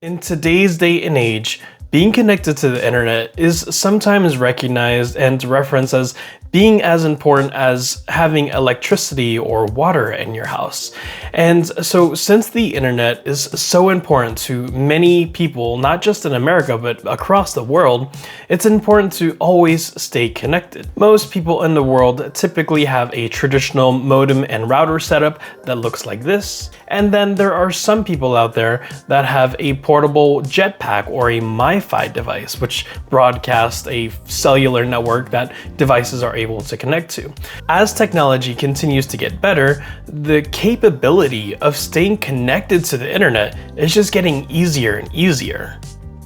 In today's day and age, being connected to the internet is sometimes recognized and referenced as being as important as having electricity or water in your house. And so since the internet is so important to many people, not just in America, but across the world, it's important to always stay connected. Most people in the world typically have a traditional modem and router setup that looks like this. And then there are some people out there that have a portable jetpack or a MiFi device, which broadcasts a cellular network that devices are able to connect to. As technology continues to get better, the capability of staying connected to the internet is just getting easier and easier.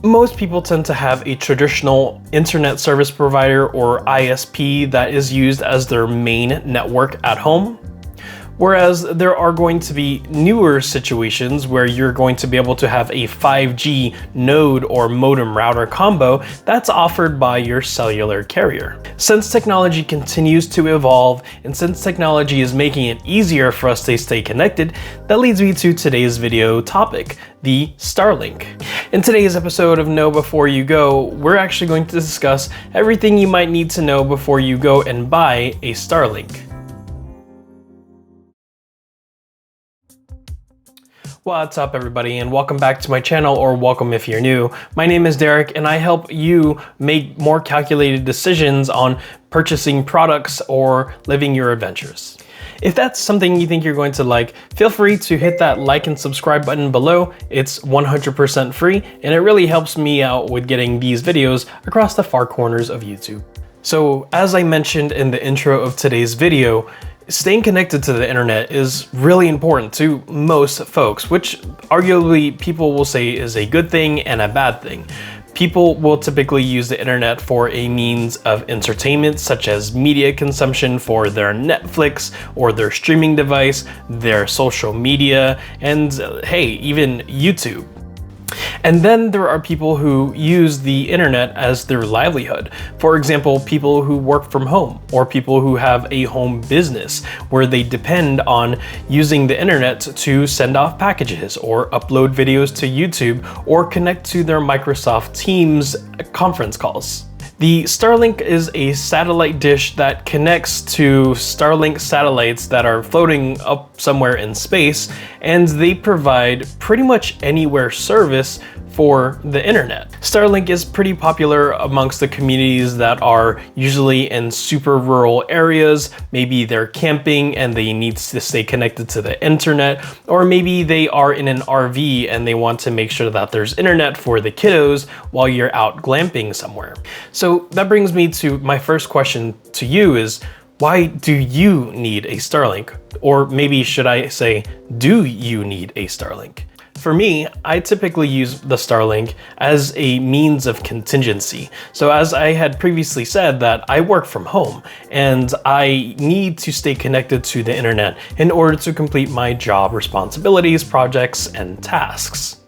Most people tend to have a traditional internet service provider or ISP that is used as their main network at home. Whereas there are going to be newer situations where you're going to be able to have a 5G node or modem router combo that's offered by your cellular carrier. Since technology continues to evolve and since technology is making it easier for us to stay connected, that leads me to today's video topic, the Starlink. In today's episode of Know Before You Go, we're actually going to discuss everything you might need to know before you go and buy a Starlink. What's up everybody, and welcome back to my channel, or welcome if you're new. My name is Derek and I help you make more calculated decisions on purchasing products or living your adventures. If that's something you think you're going to like, feel free to hit that like and subscribe button below. It's 100% free and it really helps me out with getting these videos across the far corners of YouTube. So as I mentioned in the intro of today's video, staying connected to the internet is really important to most folks, which arguably people will say is a good thing and a bad thing. People will typically use the internet for a means of entertainment, such as media consumption for their Netflix or their streaming device, their social media, and hey, even YouTube. And then there are people who use the internet as their livelihood. For example, people who work from home or people who have a home business where they depend on using the internet to send off packages or upload videos to YouTube or connect to their Microsoft Teams conference calls. The Starlink is a satellite dish that connects to Starlink satellites that are floating up somewhere in space, and they provide pretty much anywhere service for the internet. Starlink is pretty popular amongst the communities that are usually in super rural areas. Maybe they're camping and they need to stay connected to the internet, or maybe they are in an RV and they want to make sure that there's internet for the kiddos while you're out glamping somewhere. So that brings me to my first question to you is, why do you need a Starlink? Or maybe should I say, do you need a Starlink? For me, I typically use the Starlink as a means of contingency. So as I had previously said, that I work from home and I need to stay connected to the internet in order to complete my job responsibilities, projects, and tasks.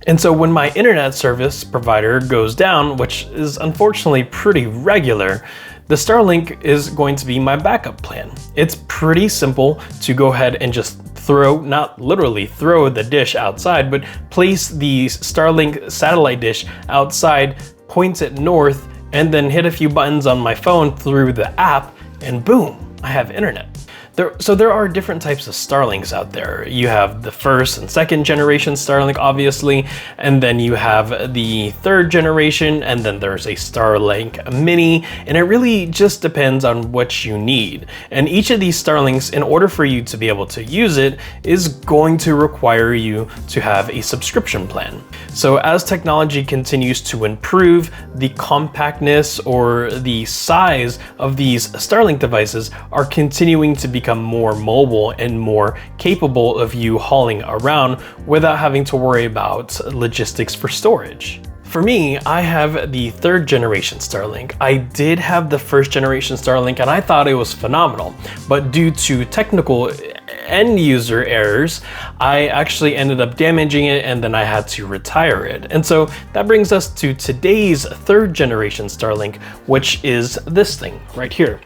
And so when my internet service provider goes down, which is unfortunately pretty regular, the Starlink is going to be my backup plan. It's pretty simple to go ahead and just not literally throw the dish outside, but place the Starlink satellite dish outside, point it north, and then hit a few buttons on my phone through the app, and boom, I have internet. So there are different types of Starlinks out there. You have the first and second generation Starlink, obviously, and then you have the third generation, and then there's a Starlink Mini, and it really just depends on what you need. And each of these Starlinks, in order for you to be able to use it, is going to require you to have a subscription plan. So as technology continues to improve, the compactness or the size of these Starlink devices are continuing to become more mobile and more capable of you hauling around without having to worry about logistics for storage. For me, I have the third generation Starlink. I did have the first generation Starlink and I thought it was phenomenal, but due to technical end user errors, I actually ended up damaging it and then I had to retire it. And so that brings us to today's third generation Starlink, which is this thing right here.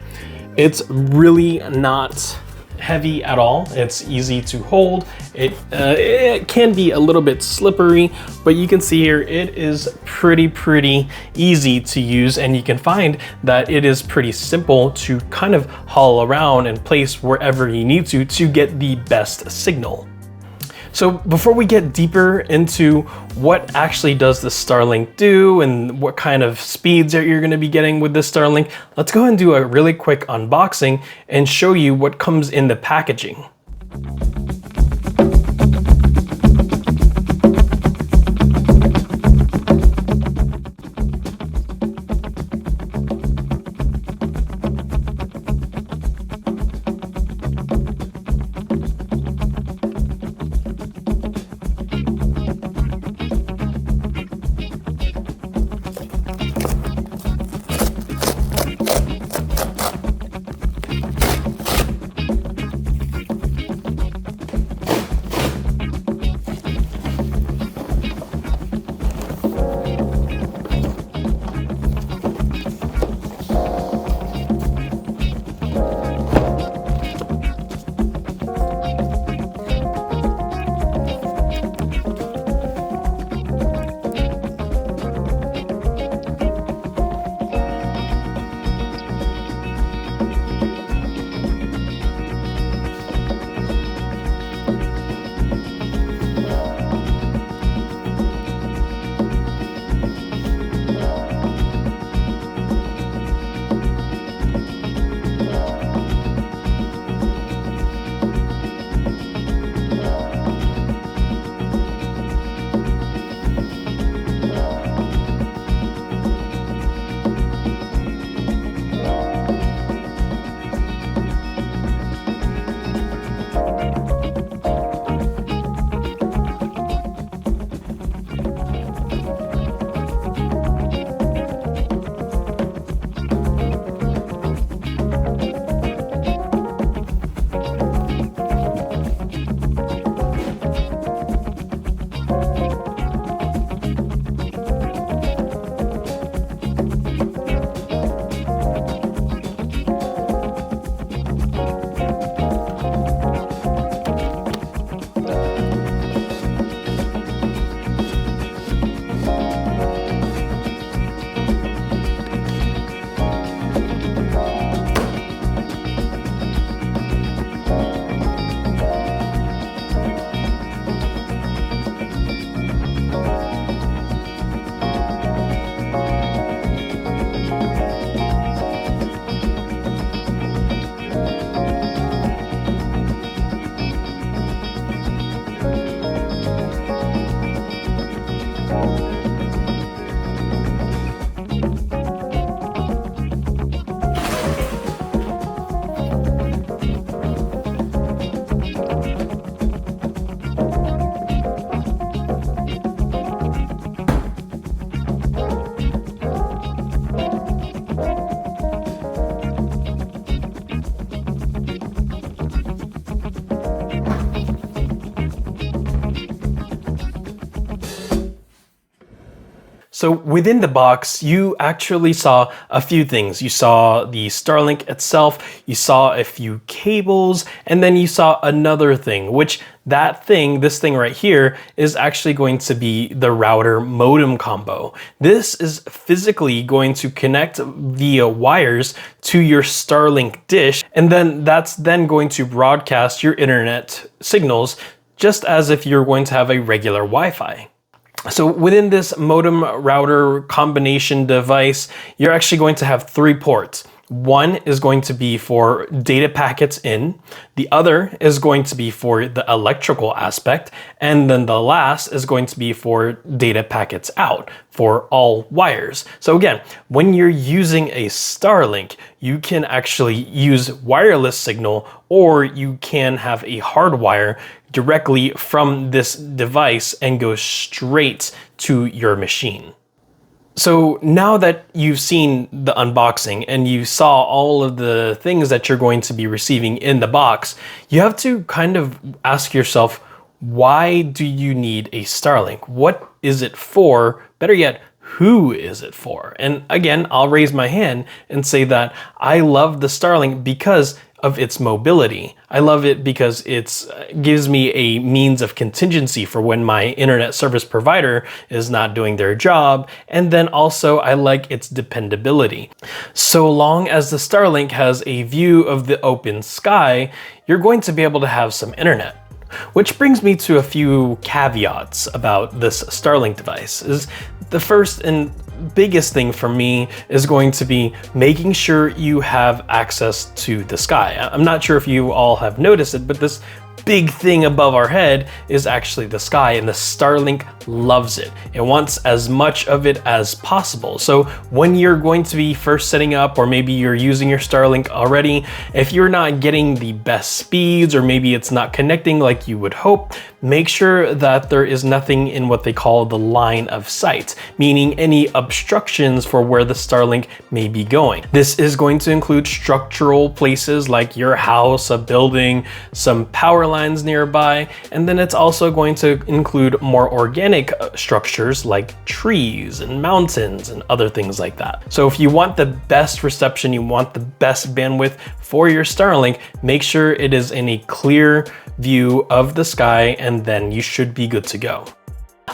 It's really not heavy at all. It's easy to hold. It can be a little bit slippery, but you can see here it is pretty easy to use, and you can find that it is pretty simple to kind of haul around and place wherever you need to get the best signal. So before we get deeper into what actually does the Starlink do and what kind of speeds that you're going to be getting with this Starlink, let's go ahead and do a really quick unboxing and show you what comes in the packaging. So within the box, you actually saw a few things. You saw the Starlink itself, you saw a few cables, and then you saw another thing, which this thing right here is actually going to be the router modem combo. This is physically going to connect via wires to your Starlink dish, and then that's then going to broadcast your internet signals just as if you're going to have a regular Wi-Fi. So within this modem router combination device, you're actually going to have 3 ports. One is going to be for data packets in, the other is going to be for the electrical aspect, and then the last is going to be for data packets out for all wires. So again, when you're using a Starlink, you can actually use wireless signal, or you can have a hard wire directly from this device and go straight to your machine. So now that you've seen the unboxing and you saw all of the things that you're going to be receiving in the box, you have to kind of ask yourself, why do you need a Starlink? What is it for? Better yet, who is it for? And again, I'll raise my hand and say that I love the Starlink because of its mobility. I love it because it gives me a means of contingency for when my internet service provider is not doing their job. And then also I like its dependability. So long as the Starlink has a view of the open sky, you're going to be able to have some internet. Which brings me to a few caveats about this Starlink device. The first and biggest thing for me is going to be making sure you have access to the sky. I'm not sure if you all have noticed it, but this big thing above our head is actually the sky, and the Starlink loves it. It wants as much of it as possible. So when you're going to be first setting up, or maybe you're using your Starlink already, if you're not getting the best speeds, or maybe it's not connecting like you would hope, make sure that there is nothing in what they call the line of sight, meaning any obstructions for where the Starlink may be going. This is going to include structural places like your house, a building, some power lines nearby, and then it's also going to include more organic structures like trees and mountains and other things like that. So if you want the best reception, you want the best bandwidth for your Starlink, make sure it is in a clear view of the sky, and then you should be good to go.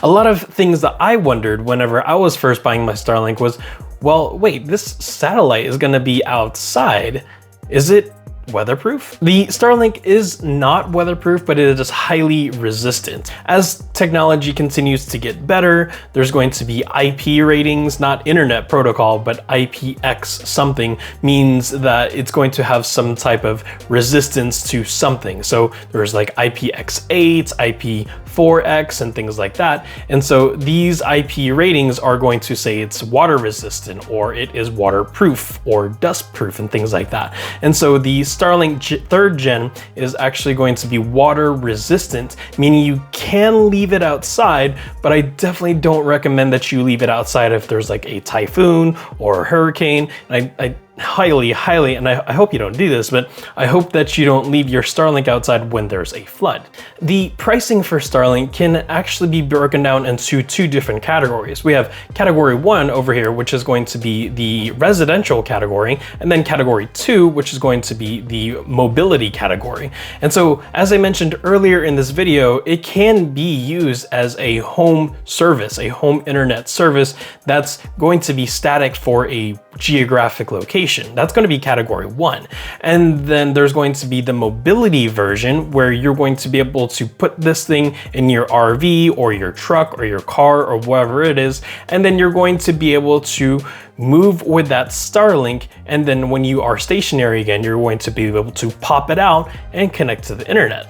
A lot of things that I wondered whenever I was first buying my Starlink was, well, wait, this satellite is gonna be outside. Is it weatherproof? The Starlink is not weatherproof, but it is highly resistant. As technology continues to get better, there's going to be IP ratings, not internet protocol, but IPX something means that it's going to have some type of resistance to something. So there's like IPX8, IP4X and things like that. And so these IP ratings are going to say it's water resistant, or it is waterproof or dust proof and things like that. And so the Starlink 3rd Gen is actually going to be water resistant, meaning you can leave it outside, but I definitely don't recommend that you leave it outside if there's like a typhoon or a hurricane. I highly, and I hope you don't do this, but I hope that you don't leave your Starlink outside when there's a flood. The pricing for Starlink can actually be broken down into two different categories. We have category 1 over here, which is going to be the residential category, and then category 2, which is going to be the mobility category. And so, as I mentioned earlier in this video, it can be used as a home service, a home internet service that's going to be static for a geographic location. That's going to be category 1. And then there's going to be the mobility version, where you're going to be able to put this thing in your RV or your truck or your car or whatever it is, and then you're going to be able to move with that Starlink, and then when you are stationary again, you're going to be able to pop it out and connect to the internet.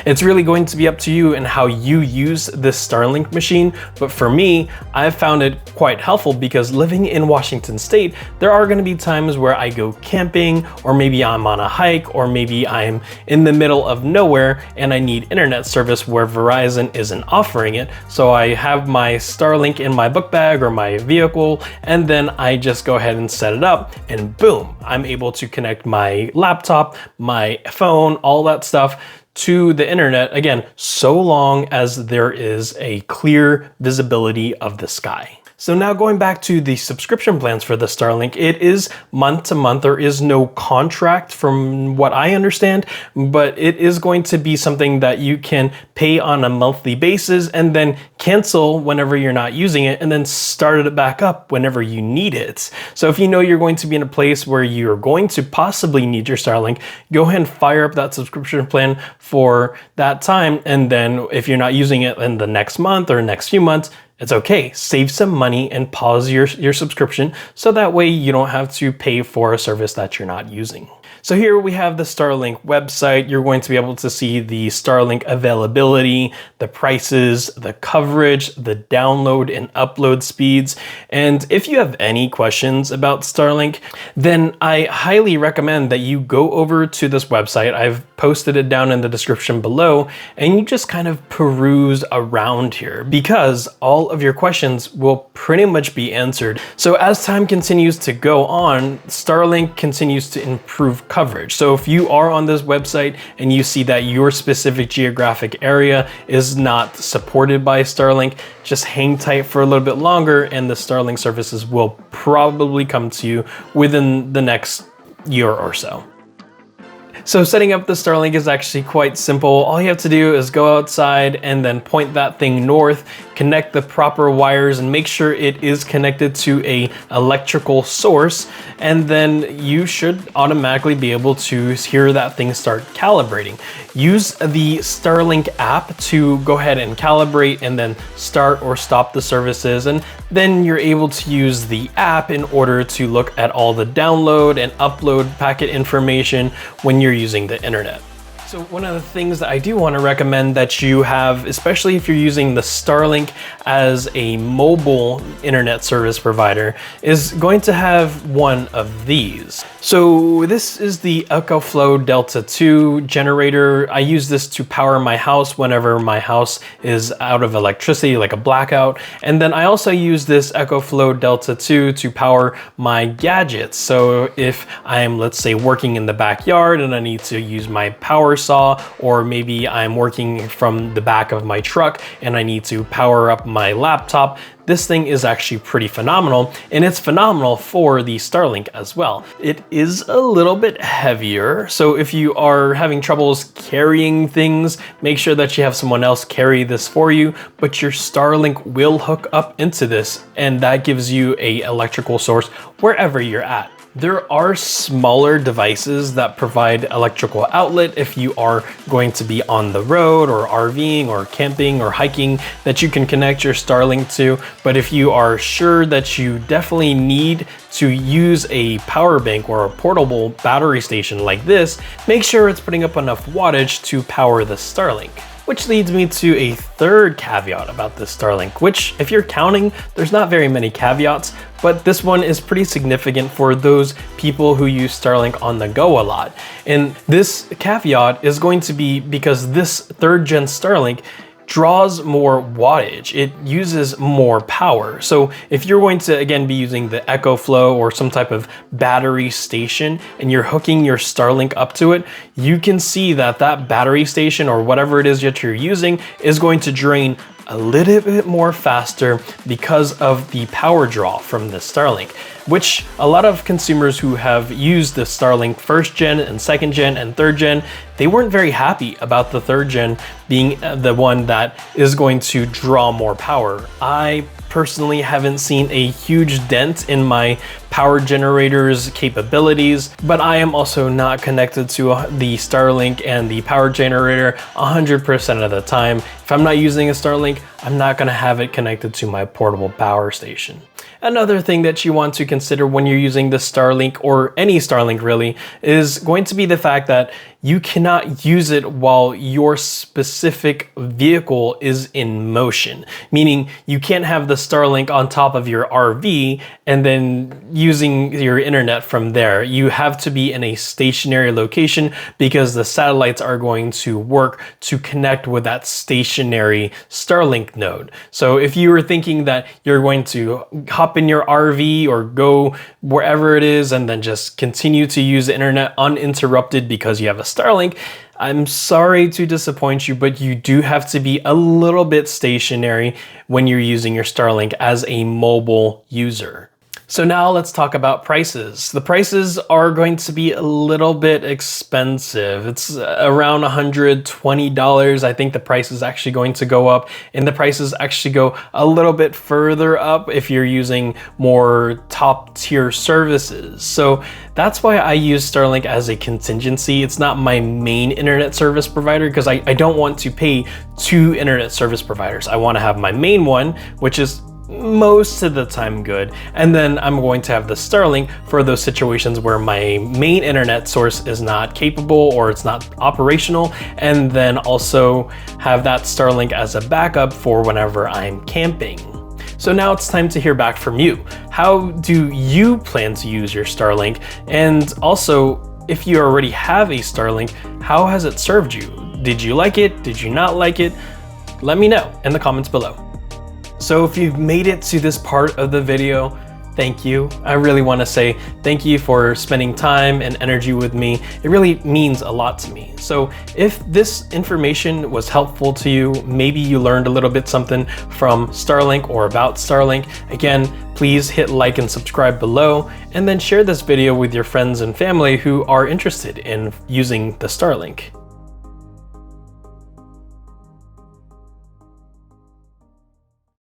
It's really going to be up to you and how you use this Starlink machine, but for me, I've found it quite helpful because living in Washington State, there are going to be times where I go camping, or maybe I'm on a hike, or maybe I'm in the middle of nowhere and I need internet service where Verizon isn't offering it. So I have my Starlink in my book bag or my vehicle, and then I just go ahead and set it up, and boom, I'm able to connect my laptop, my phone, all that stuff to the internet, again, so long as there is a clear visibility of the sky. So now going back to the subscription plans for the Starlink, it is month to month. There is no contract from what I understand, but it is going to be something that you can pay on a monthly basis and then cancel whenever you're not using it, and then start it back up whenever you need it. So if you know you're going to be in a place where you're going to possibly need your Starlink, go ahead and fire up that subscription plan for that time. And then if you're not using it in the next month or next few months, it's okay. Save some money and pause your subscription, so that way you don't have to pay for a service that you're not using. So here we have the Starlink website. You're going to be able to see the Starlink availability, the prices, the coverage, the download and upload speeds. And if you have any questions about Starlink, then I highly recommend that you go over to this website. I've posted it down in the description below, and you just kind of peruse around here, because all of your questions will pretty much be answered. So as time continues to go on, Starlink continues to improve coverage. So if you are on this website and you see that your specific geographic area is not supported by Starlink, just hang tight for a little bit longer, and the Starlink services will probably come to you within the next year or so. So setting up the Starlink is actually quite simple. All you have to do is go outside and then point that thing north, connect the proper wires and make sure it is connected to a electrical source, and then you should automatically be able to hear that thing start calibrating. Use the Starlink app to go ahead and calibrate and then start or stop the services, and then you're able to use the app in order to look at all the download and upload packet information when you're using the internet. So one of the things that I do want to recommend that you have, especially if you're using the Starlink as a mobile internet service provider, is going to have one of these. So this is the EcoFlow Delta 2 generator. I use this to power my house whenever my house is out of electricity, like a blackout. And then I also use this EcoFlow Delta 2 to power my gadgets. So if I'm, let's say, working in the backyard and I need to use my power saw, or maybe I'm working from the back of my truck and I need to power up my laptop, this thing is actually pretty phenomenal, and it's phenomenal for the Starlink as well. It is a little bit heavier, so if you are having troubles carrying things, make sure that you have someone else carry this for you, but your Starlink will hook up into this, and that gives you an electrical source wherever you're at. There are smaller devices that provide electrical outlet if you are going to be on the road or RVing or camping or hiking that you can connect your Starlink to. But if you are sure that you definitely need to use a power bank or a portable battery station like this, make sure it's putting up enough wattage to power the Starlink. Which leads me to a third caveat about this Starlink, which, if you're counting, there's not very many caveats, but this one is pretty significant for those people who use Starlink on the go a lot. And this caveat is going to be because this 3rd gen Starlink draws more wattage. It uses more power. So if you're going to, again, be using the EcoFlow or some type of battery station and you're hooking your Starlink up to it, you can see that that battery station or whatever it is that you're using is going to drain a little bit more faster because of the power draw from the Starlink, which a lot of consumers who have used the Starlink 1st gen and 2nd gen and 3rd gen, they weren't very happy about the 3rd gen being the one that is going to draw more power. I personally haven't seen a huge dent in my power generator's capabilities, but I am also not connected to the Starlink and the power generator 100% of the time. If I'm not using a Starlink, I'm not gonna have it connected to my portable power station. Another thing that you want to consider when you're using the Starlink, or any Starlink really, is going to be the fact that you cannot use it while your specific vehicle is in motion. Meaning you can't have the Starlink on top of your RV and then using your internet from there. You have to be in a stationary location because the satellites are going to work to connect with that stationary Starlink node. So if you were thinking that you're going to hop in your RV or go wherever it is and then just continue to use the internet uninterrupted because you have a Starlink, I'm sorry to disappoint you, but you do have to be a little bit stationary when you're using your Starlink as a mobile user. So now let's talk about prices. The prices are going to be a little bit expensive. It's around $120. I think the price is actually going to go up, and the prices actually go a little bit further up if you're using more top tier services. So that's why I use Starlink as a contingency. It's not my main internet service provider because I don't want to pay 2 internet service providers. I want to have my main one, which is most of the time good, and then I'm going to have the Starlink for those situations where my main internet source is not capable or it's not operational, and then also have that Starlink as a backup for whenever I'm camping. So now it's time to hear back from you. How do you plan to use your Starlink? And also, if you already have a Starlink, how has it served you? Did you like it? Did you not like it? Let me know in the comments below. So if you've made it to this part of the video, thank you. I really want to say thank you for spending time and energy with me. It really means a lot to me. So if this information was helpful to you, maybe you learned a little bit something from Starlink or about Starlink, again, please hit like and subscribe below, and then share this video with your friends and family who are interested in using the Starlink.